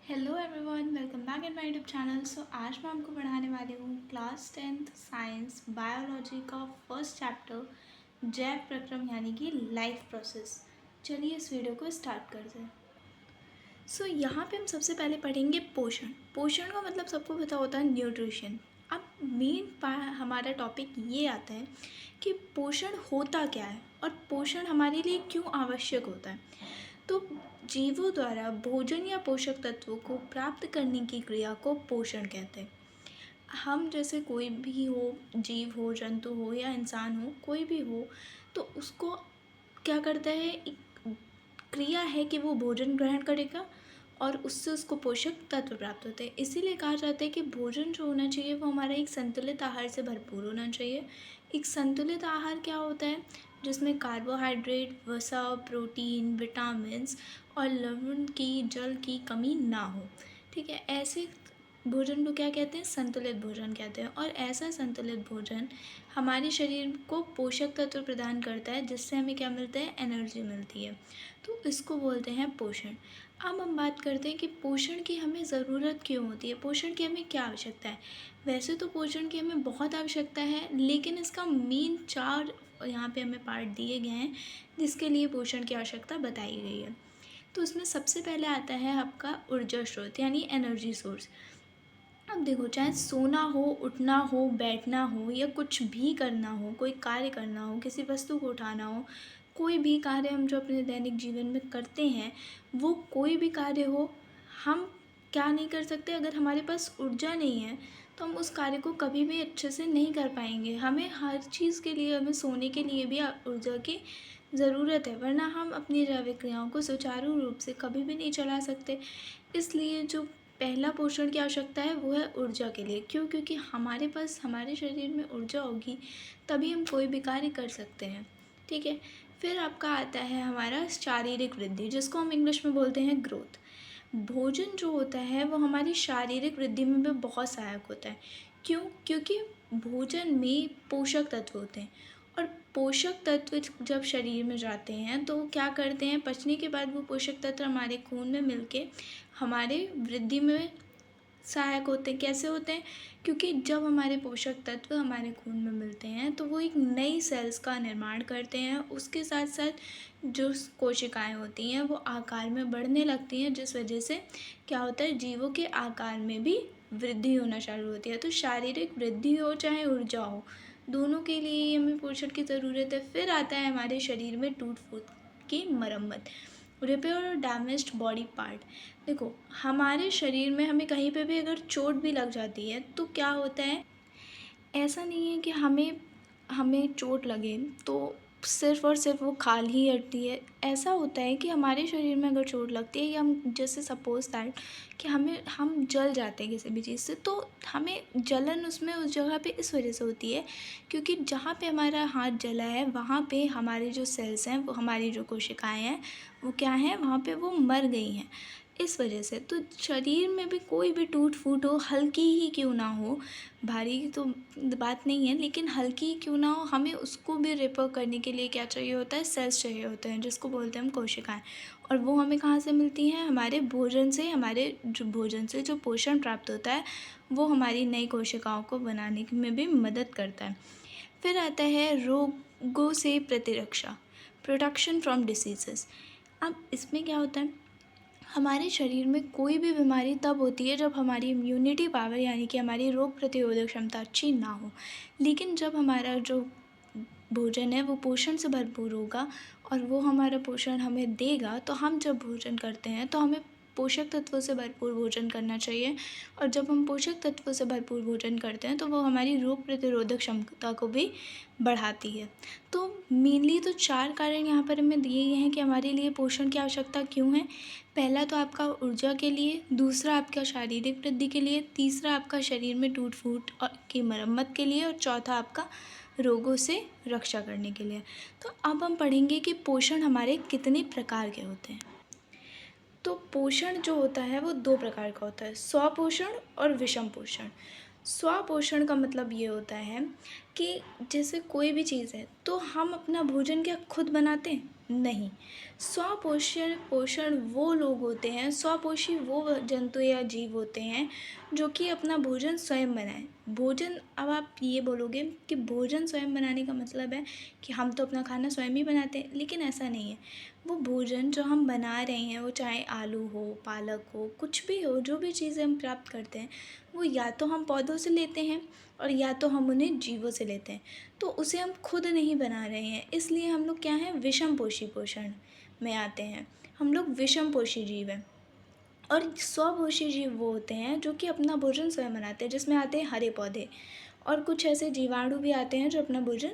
Hello everyone, welcome back in my YouTube channel. आज मैं आपको पढ़ाने वाली हूँ क्लास 10th साइंस बायोलॉजी का फर्स्ट चैप्टर जैव प्रक्रम यानी कि लाइफ प्रोसेस। चलिए इस वीडियो को स्टार्ट करते हैं। यहाँ पे हम सबसे पहले पढ़ेंगे पोषण। पोषण का मतलब सबको पता होता है न्यूट्रिशन। अब हमारा टॉपिक ये आता है कि पोषण होता क्या है और पोषण हमारे लिए क्यों आवश्यक होता है। तो जीवों द्वारा भोजन या पोषक तत्वों को प्राप्त करने की क्रिया को पोषण कहते हैं। हम जैसे कोई भी हो, जीव हो, जंतु हो या इंसान हो, कोई भी हो, तो उसको क्या करता है, एक क्रिया है कि वो भोजन ग्रहण करेगा और उससे उसको पोषक तत्व प्राप्त होते हैं। इसीलिए कहा जाता है कि भोजन जो होना चाहिए वो हमारा एक संतुलित आहार से भरपूर होना चाहिए। एक संतुलित आहार क्या होता है, जिसमें कार्बोहाइड्रेट, वसा, प्रोटीन, विटामिन्स और लवण की, जल की कमी ना हो। ठीक है, ऐसे भोजन को क्या कहते हैं, संतुलित भोजन कहते हैं। और ऐसा संतुलित भोजन हमारे शरीर को पोषक तत्व प्रदान करता है, जिससे हमें क्या मिलता है, एनर्जी मिलती है। तो इसको बोलते हैं पोषण। अब हम बात करते हैं कि पोषण की हमें ज़रूरत क्यों होती है, पोषण की हमें क्या आवश्यकता है। वैसे तो पोषण की हमें बहुत आवश्यकता है, लेकिन इसका मेन 4 यहाँ पे हमें पार्ट दिए गए हैं जिसके लिए पोषण की आवश्यकता बताई गई है। तो उसमें सबसे पहले आता है आपका ऊर्जा स्रोत यानी एनर्जी सोर्स। अब देखो, चाहे सोना हो, उठना हो, बैठना हो या कुछ भी करना हो, कोई कार्य करना हो, किसी वस्तु को उठाना हो, कोई भी कार्य हम जो अपने दैनिक जीवन में करते हैं, वो कोई भी कार्य हो, हम क्या नहीं कर सकते, अगर हमारे पास ऊर्जा नहीं है तो हम उस कार्य को कभी भी अच्छे से नहीं कर पाएंगे। हमें हर चीज़ के लिए, हमें सोने के लिए भी ऊर्जा की ज़रूरत है, वरना हम अपनी जैविक क्रियाओं को सुचारू रूप से कभी भी नहीं चला सकते। इसलिए जो पहला पोषण की आवश्यकता है वो है ऊर्जा के लिए। क्यों? क्योंकि हमारे पास, हमारे शरीर में ऊर्जा होगी तभी हम कोई भी कार्य कर सकते हैं। ठीक है, फिर आपका आता है हमारा शारीरिक वृद्धि, जिसको हम इंग्लिश में बोलते हैं ग्रोथ। भोजन जो होता है वो हमारी शारीरिक वृद्धि में भी बहुत सहायक होता है। क्यों? क्योंकि भोजन में पोषक तत्व होते हैं और पोषक तत्व जब शरीर में जाते हैं तो क्या करते हैं, पचने के बाद वो पोषक तत्व हमारे खून में मिलके हमारे वृद्धि में सहायक होते हैं। कैसे होते हैं? क्योंकि जब हमारे पोषक तत्व हमारे खून में मिलते हैं तो वो एक नई सेल्स का निर्माण करते हैं। उसके साथ साथ जो कोशिकाएं होती हैं वो आकार में बढ़ने लगती हैं, जिस वजह से क्या होता है, जीवों के आकार में भी वृद्धि होना चालू होती है। तो शारीरिक वृद्धि हो चाहे ऊर्जा हो, दोनों के लिए ही हमें पोषण की ज़रूरत है। फिर आता है हमारे शरीर में टूट फूट की मरम्मत, रिपेयर और डैमेज्ड बॉडी पार्ट। देखो, हमारे शरीर में हमें कहीं पे भी अगर चोट भी लग जाती है तो क्या होता है, ऐसा नहीं है कि हमें हमें चोट लगे तो सिर्फ़ और सिर्फ वो खाल ही हटती है। ऐसा होता है कि हमारे शरीर में अगर चोट लगती है या हम जैसे सपोज़ दैट कि हम जल जाते हैं किसी भी चीज़ से, तो हमें जलन उसमें उस जगह पे इस वजह से होती है क्योंकि जहाँ पे हमारा हाथ जला है वहाँ पे हमारे जो सेल्स हैं, वो हमारी जो कोशिकाएँ हैं, वो क्या हैं, वहाँ पे वो मर गई हैं। इस वजह से तो शरीर में भी कोई भी टूट फूट हो, हल्की ही क्यों ना हो, भारी की तो बात नहीं है, लेकिन हल्की ही क्यों ना हो, हमें उसको भी रिपेयर करने के लिए क्या चाहिए होता है, सेल्स चाहिए होते हैं, जिसको बोलते हैं हम कोशिकाएं। और वो हमें कहाँ से मिलती हैं, हमारे भोजन से। हमारे जो भोजन से जो पोषण प्राप्त होता है वो हमारी नई कोशिकाओं को बनाने में भी मदद करता है। फिर आता है रोगों से प्रतिरक्षा, प्रोटेक्शन फ्रॉम डिसीजेस। अब इसमें क्या होता है, हमारे शरीर में कोई भी बीमारी तब होती है जब हमारी इम्यूनिटी पावर यानी कि हमारी रोग प्रतिरोधक क्षमता अच्छी ना हो। लेकिन जब हमारा जो भोजन है वो पोषण से भरपूर होगा और वो हमारा पोषण हमें देगा, तो हम जब भोजन करते हैं तो हमें पोषक तत्वों से भरपूर भोजन करना चाहिए। और जब हम पोषक तत्वों से भरपूर भोजन करते हैं तो वो हमारी रोग प्रतिरोधक क्षमता को भी बढ़ाती है। तो मेनली तो 4 कारण यहाँ पर हमें दिए गए हैं कि हमारे लिए पोषण की आवश्यकता क्यों है। पहला तो आपका ऊर्जा के लिए, दूसरा आपका शारीरिक वृद्धि के लिए, तीसरा आपका शरीर में टूट फूट की मरम्मत के लिए और चौथा आपका रोगों से रक्षा करने के लिए। तो अब हम पढ़ेंगे कि पोषण हमारे कितने प्रकार के होते हैं। तो पोषण जो होता है वो 2 प्रकार का होता है, स्वपोषण और विषम पोषण। स्वपोषण का मतलब ये होता है कि जैसे कोई भी चीज़ है तो हम अपना भोजन क्या खुद बनाते हैं? नहीं। स्वपोषण पोषण वो लोग होते हैं, स्वपोषी वो जंतु या जीव होते हैं जो कि अपना भोजन स्वयं बनाएँ। भोजन अब आप ये बोलोगे कि भोजन स्वयं बनाने का मतलब है कि हम तो अपना खाना स्वयं ही बनाते हैं, लेकिन ऐसा नहीं है। वो भोजन जो हम बना रहे हैं, वो चाहे आलू हो, पालक हो, कुछ भी हो, जो भी चीज़ें हम प्राप्त करते हैं, वो या तो हम पौधों से लेते हैं और या तो हम उन्हें जीवों से लेते हैं। तो उसे हम खुद नहीं बना रहे हैं, इसलिए हम लोग क्या हैं, विषमपोषी पोषण में आते हैं। हम लोग विषमपोषी जीव हैं। और स्वपोषी जीव वो होते हैं जो कि अपना भोजन स्वयं बनाते हैं, जिसमें आते हैं हरे पौधे और कुछ ऐसे जीवाणु भी आते हैं जो अपना भोजन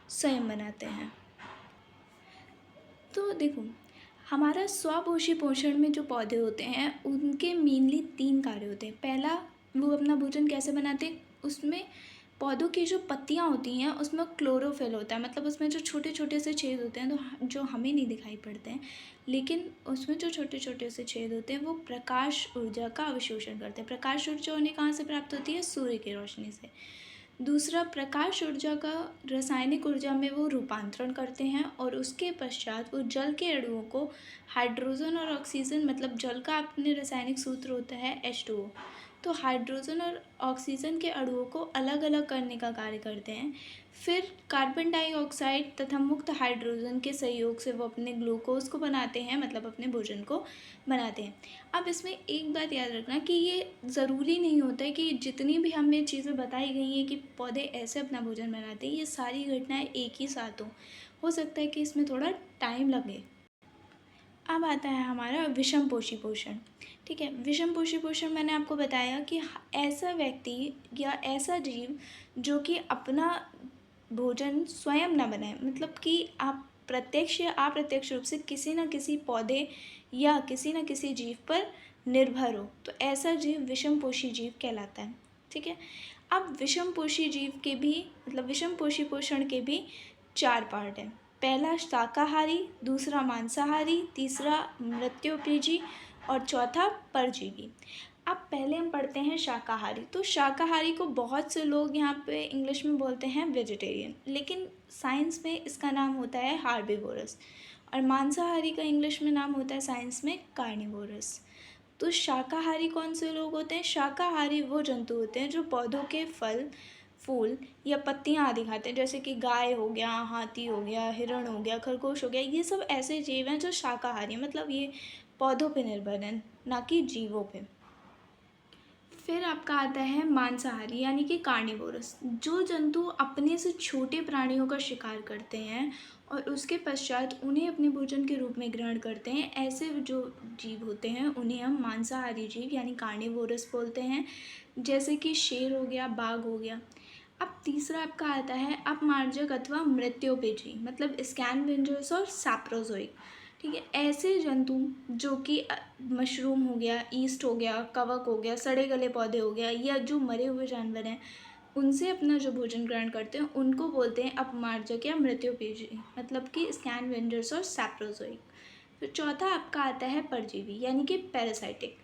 स्वयं बनाते हैं। तो देखो, हमारा स्वपोषी पोषण में जो पौधे होते हैं उनके मेनली 3 कार्य होते हैं। पहला, वो अपना भोजन कैसे बनाते हैं, उसमें पौधों की जो पत्तियाँ होती हैं उसमें क्लोरोफिल होता है, मतलब उसमें जो छोटे-छोटे से छेद होते हैं तो जो हमें नहीं दिखाई पड़ते हैं, लेकिन उसमें जो छोटे-छोटे से छेद होते हैं वो प्रकाश ऊर्जा का अवशोषण करते हैं। प्रकाश ऊर्जा उन्हें कहाँ से प्राप्त होती है? सूर्य की रोशनी से। दूसरा, प्रकाश ऊर्जा का रासायनिक ऊर्जा में वो रूपांतरण करते हैं और उसके पश्चात वो जल के अणुओं को हाइड्रोजन और ऑक्सीजन, मतलब जल का अपने रासायनिक सूत्र होता है H2O, तो हाइड्रोजन और ऑक्सीजन के अणुओं को अलग अलग करने का कार्य करते हैं। फिर कार्बन डाइऑक्साइड तथा मुक्त हाइड्रोजन के सहयोग से वो अपने ग्लूकोज को बनाते हैं, मतलब अपने भोजन को बनाते हैं। अब इसमें एक बात याद रखना कि ये ज़रूरी नहीं होता है कि जितनी भी हमें चीज़ें बताई गई हैं कि पौधे ऐसे अपना भोजन बनाते हैं, ये सारी घटनाएं एक ही साथ हो सकता है कि इसमें थोड़ा टाइम लगे। अब आता है हमारा विषमपोषी पोषण। ठीक है, विषमपोषी पोषण मैंने आपको बताया कि ऐसा व्यक्ति या ऐसा जीव जो कि अपना भोजन स्वयं ना बनाए, मतलब कि आप प्रत्यक्ष या अप्रत्यक्ष रूप से किसी न किसी पौधे या किसी न किसी जीव पर निर्भर हो, तो ऐसा जीव विषमपोषी जीव कहलाता है। ठीक है, अब विषमपोषी जीव के भी, मतलब विषमपोषी पोषण के भी 4 पार्ट हैं। पहला शाकाहारी, दूसरा मांसाहारी, तीसरा मृत्योपयोजी और चौथा परजीवी। अब पहले हम पढ़ते हैं शाकाहारी। तो शाकाहारी को बहुत से लोग यहाँ पे इंग्लिश में बोलते हैं वेजिटेरियन, लेकिन साइंस में इसका नाम होता है हार्बीवोरस। और मांसाहारी का इंग्लिश में नाम होता है साइंस में कार्निवोरस। तो शाकाहारी कौन से लोग होते हैं? शाकाहारी वो जंतु होते हैं जो पौधों के फल, फूल या पत्तियाँ आदि खाते हैं, जैसे कि गाय हो गया, हाथी हो गया, हिरण हो गया, खरगोश हो गया। ये सब ऐसे जीव हैं जो शाकाहारी, मतलब ये पौधों पे निर्भर हैं, ना कि जीवों पे। फिर आपका आता है मांसाहारी यानी कि कार्निवोरस, जो जंतु अपने से छोटे प्राणियों का शिकार करते हैं और उसके पश्चात उन्हें अपने भोजन के रूप में ग्रहण करते हैं। ऐसे जो जीव होते हैं उन्हें हम मांसाहारी जीव यानी कार्निवोरस बोलते हैं, जैसे कि शेर हो गया, बाघ हो गया। अब तीसरा आपका आता है अपमार्जक अथवा मृत्योपयोजी, मतलब स्कैवेंजर्स और सैप्रोजोइक। ठीक है, ऐसे जंतु जो कि मशरूम हो गया, ईस्ट हो गया, कवक हो गया, सड़े गले पौधे हो गया, या जो मरे हुए जानवर हैं उनसे अपना जो भोजन ग्रहण करते हैं उनको बोलते हैं अपमार्जक या मृत्योपयोजी, मतलब कि स्कैवेंजर्स और सैप्रोजोइक। फिर चौथा आपका आता है परजीवी यानी कि पैरासाइटिक।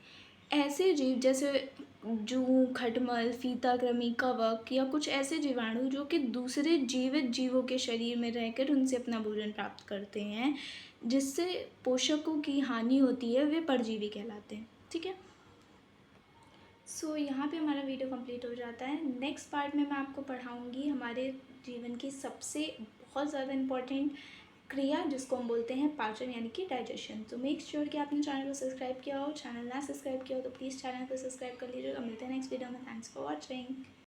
ऐसे जीव जैसे जूं, खटमल, फीता कृमि, कवक या कुछ ऐसे जीवाणु जो कि दूसरे जीवित जीवों के शरीर में रहकर उनसे अपना भोजन प्राप्त करते हैं, जिससे पोषकों की हानि होती है, वे परजीवी कहलाते हैं। ठीक है, सो यहाँ पे हमारा वीडियो कंप्लीट हो जाता है। नेक्स्ट पार्ट में मैं आपको पढ़ाऊँगी हमारे जीवन की सबसे बहुत ज़्यादा इम्पॉर्टेंट क्रिया, जिसको हम बोलते हैं पाचन यानी कि डाइजेशन। तो मेक श्योर कि आपने चैनल को सब्सक्राइब किया हो। चैनल ना सब्सक्राइब किया हो तो प्लीज़ चैनल को सब्सक्राइब कर लीजिएगा। मिलते हैं नेक्स्ट वीडियो में। Thanks for watching.